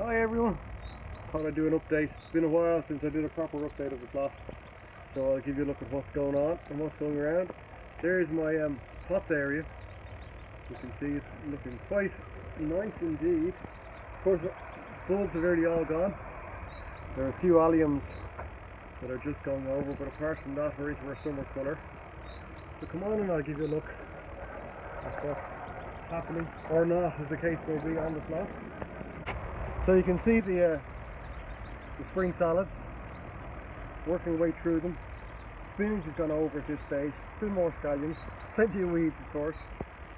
Hi everyone, thought I'd do an update. It's been a while since I did a proper update of the plot, so I'll give you a look at what's going on and what's going around. There's my pots area. You can see it's looking quite nice indeed. Of course, bulbs have nearly all gone. There are a few alliums that are just going over, but apart from that we're into our summer colour. So come on and I'll give you a look at what's happening, or not as the case may be, on the plot. So you can see the spring salads, working way through them. Spinach has gone over at this stage, still more scallions, plenty of weeds of course,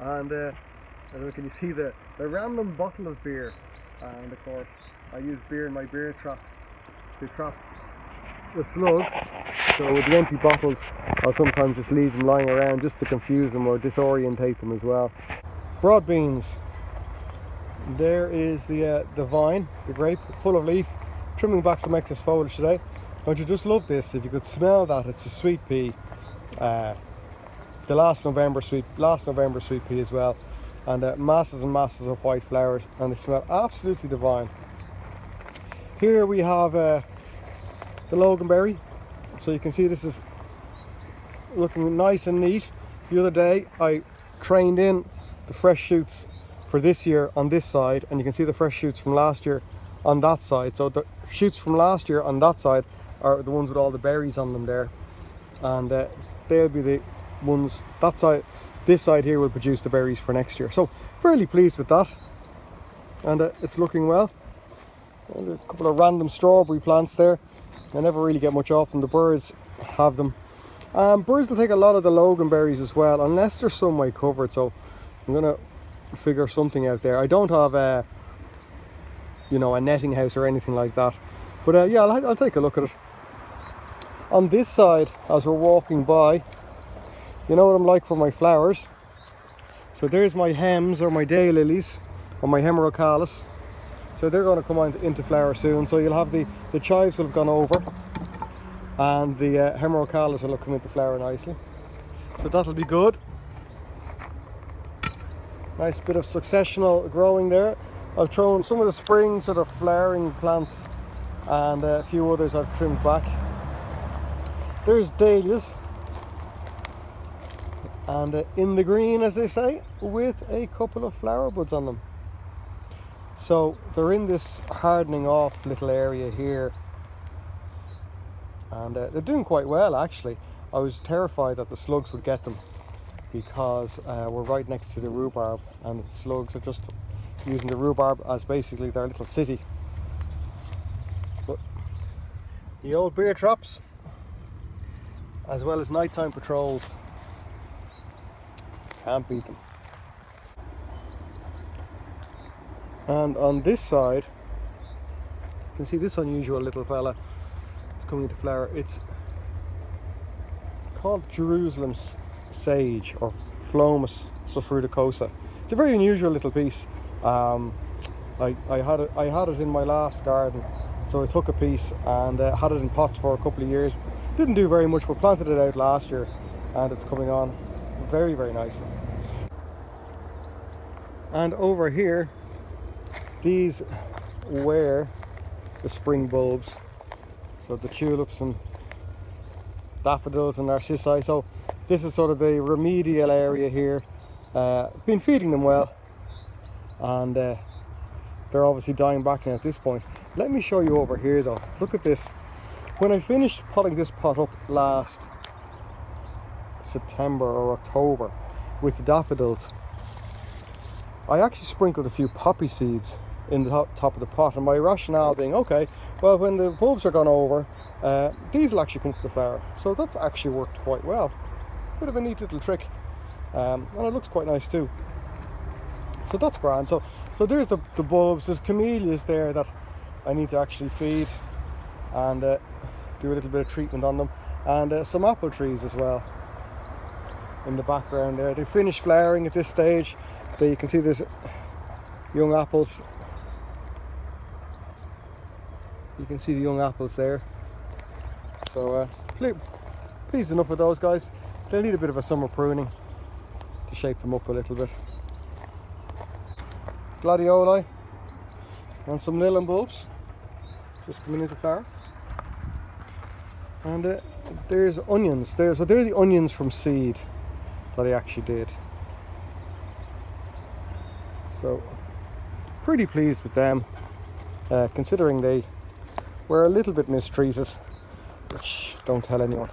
and can you see the random bottle of beer, and of course I use beer in my beer traps to trap the slugs. So with the empty bottles I'll sometimes just leave them lying around just to confuse them or disorientate them as well. Broad beans. There is the vine, the grape, full of leaf, trimming back some excess foliage today. Don't you just love this? If you could smell that, it's a sweet pea. The last November sweet pea as well, and masses and masses of white flowers, and they smell absolutely divine. Here we have the Loganberry. So you can see this is looking nice and neat. The other day I trained in the fresh shoots for this year on this side, and you can see the fresh shoots from last year on that side. So the shoots from last year on that side are the ones with all the berries on them there, and they'll be the ones, that side, this side here will produce the berries for next year. So fairly pleased with that, and it's looking well. And a couple of random strawberry plants there. I never really get much off them. The birds have them. Birds will take a lot of the Loganberries as well, unless they're some way covered. So I'm gonna figure something out there. I don't have a netting house or anything like that, but yeah, I'll take a look at it. On this side, as we're walking by, you know what I'm like for my flowers. So there's my hems, or my daylilies, or my hemerocallis. So they're going to come into flower soon. So you'll have the chives will have gone over, and the hemerocallis will have come into flower nicely. So that'll be good. Nice bit of successional growing there. I've thrown some of the spring sort of flowering plants, and a few others I've trimmed back. There's dahlias, and in the green, as they say, with a couple of flower buds on them. So they're in this hardening off little area here, and they're doing quite well actually. I was terrified that the slugs would get them, because we're right next to the rhubarb, and the slugs are just using the rhubarb as basically their little city. But the old beer traps, as well as nighttime patrols, can't beat them. And on this side you can see this unusual little fella. It's coming into flower. It's called Jerusalem's sage, or Phlomis sulfuricosa. It's a very unusual little piece. I had it in my last garden, so I took a piece and had it in pots for a couple of years. Didn't do very much, but planted it out last year, and it's coming on very, very nicely. And over here, these were the spring bulbs, so the tulips and daffodils and narcissi. So this is sort of the remedial area here. Been feeding them well, and they're obviously dying back now at this point. Let me show you over here though. Look at this. When I finished potting this pot up last September or October with the daffodils, I actually sprinkled a few poppy seeds in the top of the pot, and my rationale being, okay, well, when the bulbs are gone over, these will actually come to the flower. So that's actually worked quite well. Bit of a neat little trick, and it looks quite nice too. So that's grand. So there's the bulbs. There's camellias there that I need to actually feed and do a little bit of treatment on them, and some apple trees as well in the background there. They finished flowering at this stage. There you can see there's young apples. You can see the young apples there. So pleased enough with those guys. They'll need a bit of a summer pruning to shape them up a little bit. Gladioli, And some lilium bulbs just coming into flower. And there's onions there. So they're the onions from seed that I actually did. So pretty pleased with them, considering they were a little bit mistreated, which don't tell anyone.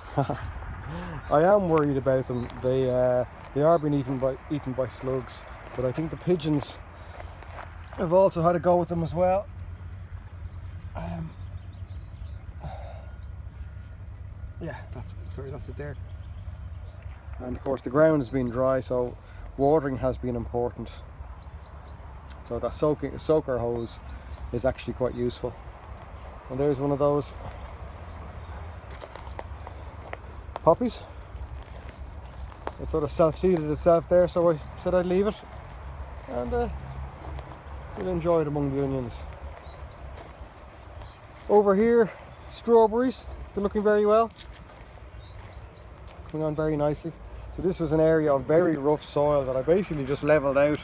I am worried about them. They are being eaten by slugs, but I think the pigeons have also had a go with them as well. Yeah, that's it there. And of course the ground has been dry, so watering has been important. So that soaker hose is actually quite useful. And there's one of those poppies. It sort of self-seeded itself there, so I said I'd leave it, and we'll enjoy it among the onions. Over here, strawberries, they're looking very well, coming on very nicely. So this was an area of very rough soil that I basically just leveled out.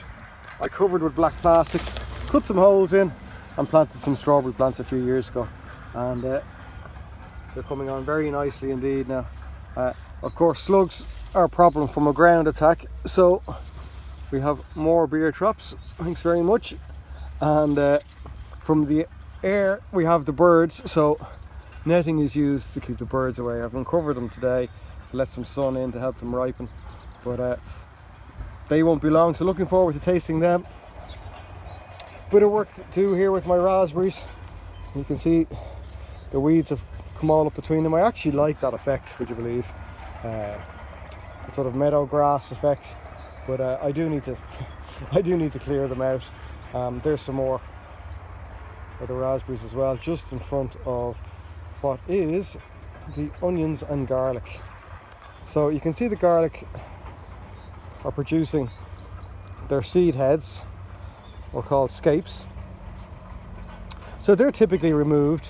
I covered with black plastic, cut some holes in, and planted some strawberry plants a few years ago, and they're coming on very nicely indeed now. Of course, slugs are a problem from a ground attack, so we have more beer traps, thanks very much, and from the air we have the birds, so netting is used to keep the birds away. I've uncovered them today to let some sun in to help them ripen, but they won't be long, so looking forward to tasting them. Bit of work to do here with my raspberries. You can see the weeds have come all up between them. I actually like that effect, would you believe? The sort of meadow grass effect, but I do need to clear them out. There's some more of the raspberries as well, just in front of what is the onions and garlic. So you can see the garlic are producing their seed heads, or called scapes. So they're typically removed,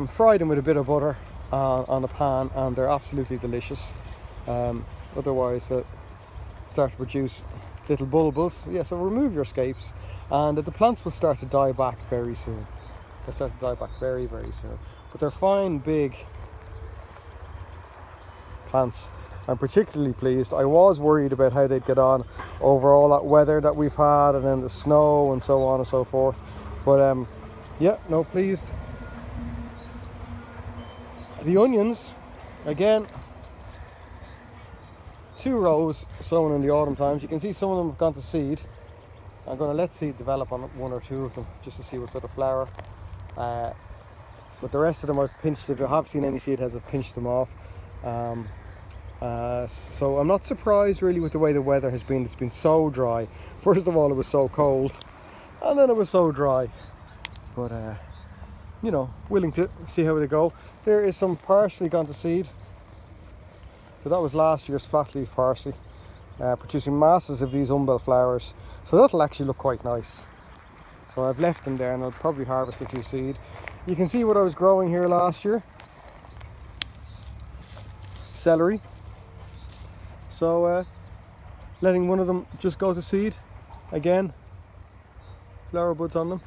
fried them with a bit of butter on a pan, and they're absolutely delicious. Otherwise they start to produce little bulbils. Yeah, so remove your scapes, and the plants will start to die back very soon. They'll start to die back very, very soon. But they're fine, big plants. I'm particularly pleased. I was worried about how they'd get on over all that weather that we've had, and then the snow and so on and so forth. But yeah, no, pleased. The onions, again, 2 rows sown in the autumn times. You can see some of them have gone to seed. I'm going to let seed develop on 1 or 2 of them just to see what sort of flower. But the rest of them I've pinched. If you have seen any seed heads, I've pinched them off. So I'm not surprised really with the way the weather has been. It's been so dry. First of all, it was so cold, and then it was so dry. But you know, willing to see how they go. There is some parsley gone to seed. So that was last year's flat leaf parsley, producing masses of these umbel flowers. So that'll actually look quite nice. So I've left them there, and I'll probably harvest a few seed. You can see what I was growing here last year. Celery. So letting one of them just go to seed again, flower buds on them,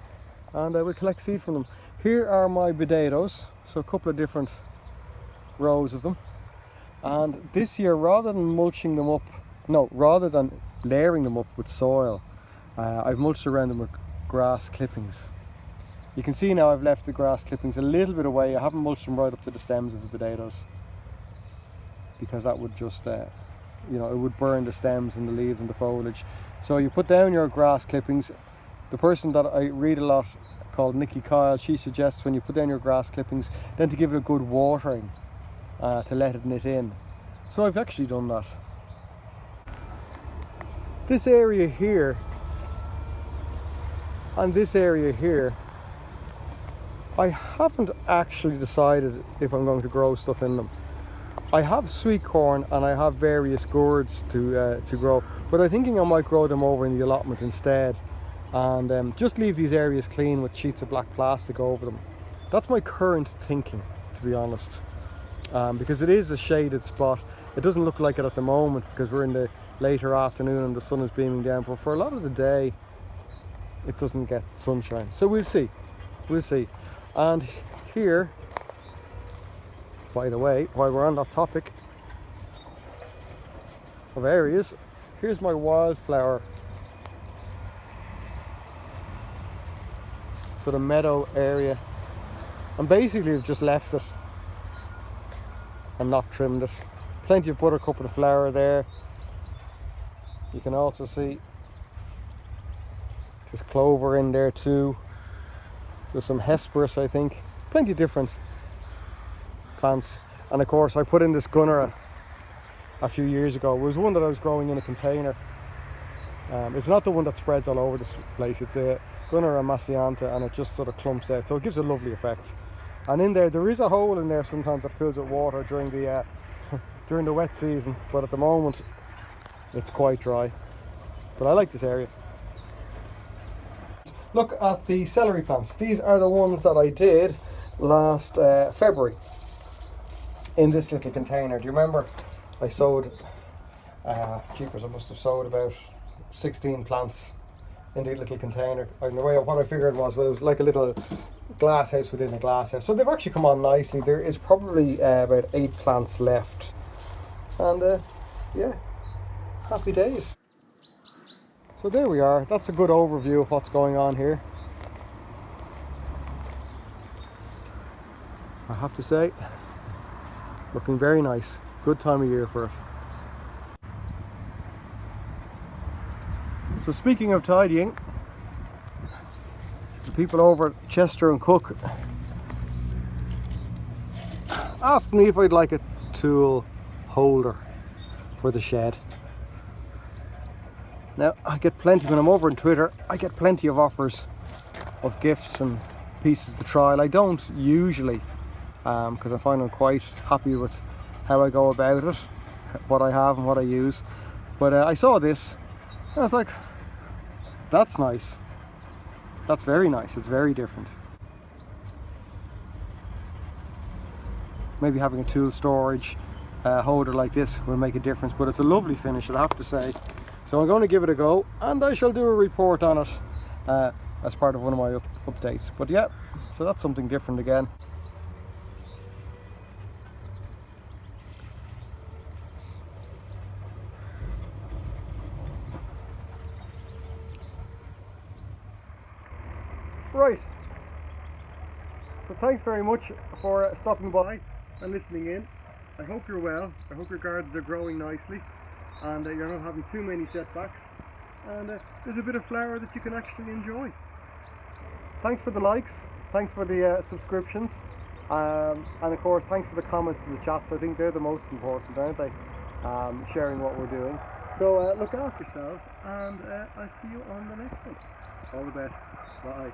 and we'll collect seed from them. Here are my potatoes, so a couple of different rows of them. And this year, rather than mulching them up, rather than layering them up with soil, I've mulched around them with grass clippings. You can see now I've left the grass clippings a little bit away. I haven't mulched them right up to the stems of the potatoes, because that would just you know, it would burn the stems and the leaves and the foliage. So you put down your grass clippings. The person that I read a lot, called Nikki Kyle, she suggests when you put down your grass clippings, then to give it a good watering, to let it knit in. So I've actually done that. This area here and this area here, I haven't actually decided if I'm going to grow stuff in them. I have sweet corn and I have various gourds to grow, but I'm thinking I might grow them over in the allotment instead, and just leave these areas clean with sheets of black plastic over them. That's my current thinking, to be honest, because it is a shaded spot. It doesn't look like it at the moment because we're in the later afternoon and the sun is beaming down, but for a lot of the day it doesn't get sunshine. So we'll see. We'll see. And here, by the way, while we're on that topic of areas, here's my wildflower sort of meadow area. And basically I've just left it and not trimmed it. Plenty of buttercup and flower there. You can also see there's clover in there too. There's some hesperus, I think. Plenty of different plants. And of course I put in this gunnera a few years ago. It was one that I was growing in a container. It's not the one that spreads all over this place. It's a gunnera macciata, and it just sort of clumps out. So it gives a lovely effect. And in there is a hole in there sometimes that fills with water during the during the wet season. But at the moment it's quite dry. But I like this area. Look at the celery plants. These are the ones that I did last February in this little container. Do you remember I sowed, jeepers, I must have sowed about 16 plants in the little container. And the way what I figured was, well, it was like a little glass house within a glass house. So they've actually come on nicely. There is probably about 8 plants left. And yeah, happy days. So there we are. That's a good overview of what's going on here. I have to say, looking very nice. Good time of year for it. So speaking of tidying, the people over at Chester and Cook asked me if I'd like a tool holder for the shed. Now, I get plenty, when I'm over on Twitter, I get plenty of offers of gifts and pieces to trial. I don't usually, because I find I'm quite happy with how I go about it, what I have and what I use. But I saw this and I was like, that's nice. That's very nice. It's very different. Maybe having a tool storage holder like this will make a difference, but it's a lovely finish, I have to say. So I'm going to give it a go, and I shall do a report on it as part of one of my updates. But yeah, so that's something different again. Right, so thanks very much for stopping by and listening in. I hope you're well. I hope your gardens are growing nicely, and you're not having too many setbacks, and there's a bit of flower that you can actually enjoy. Thanks for the likes, thanks for the subscriptions, and of course thanks for the comments and the chats. I think they're the most important, aren't they? Sharing what we're doing. So look after yourselves, and I'll see you on the next one. All the best. Bye.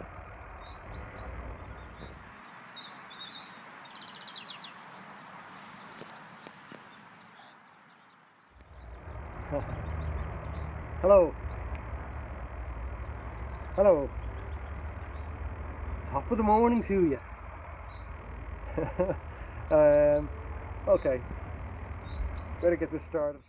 Hello. Hello. Top of the morning to you. Okay. Better get this started.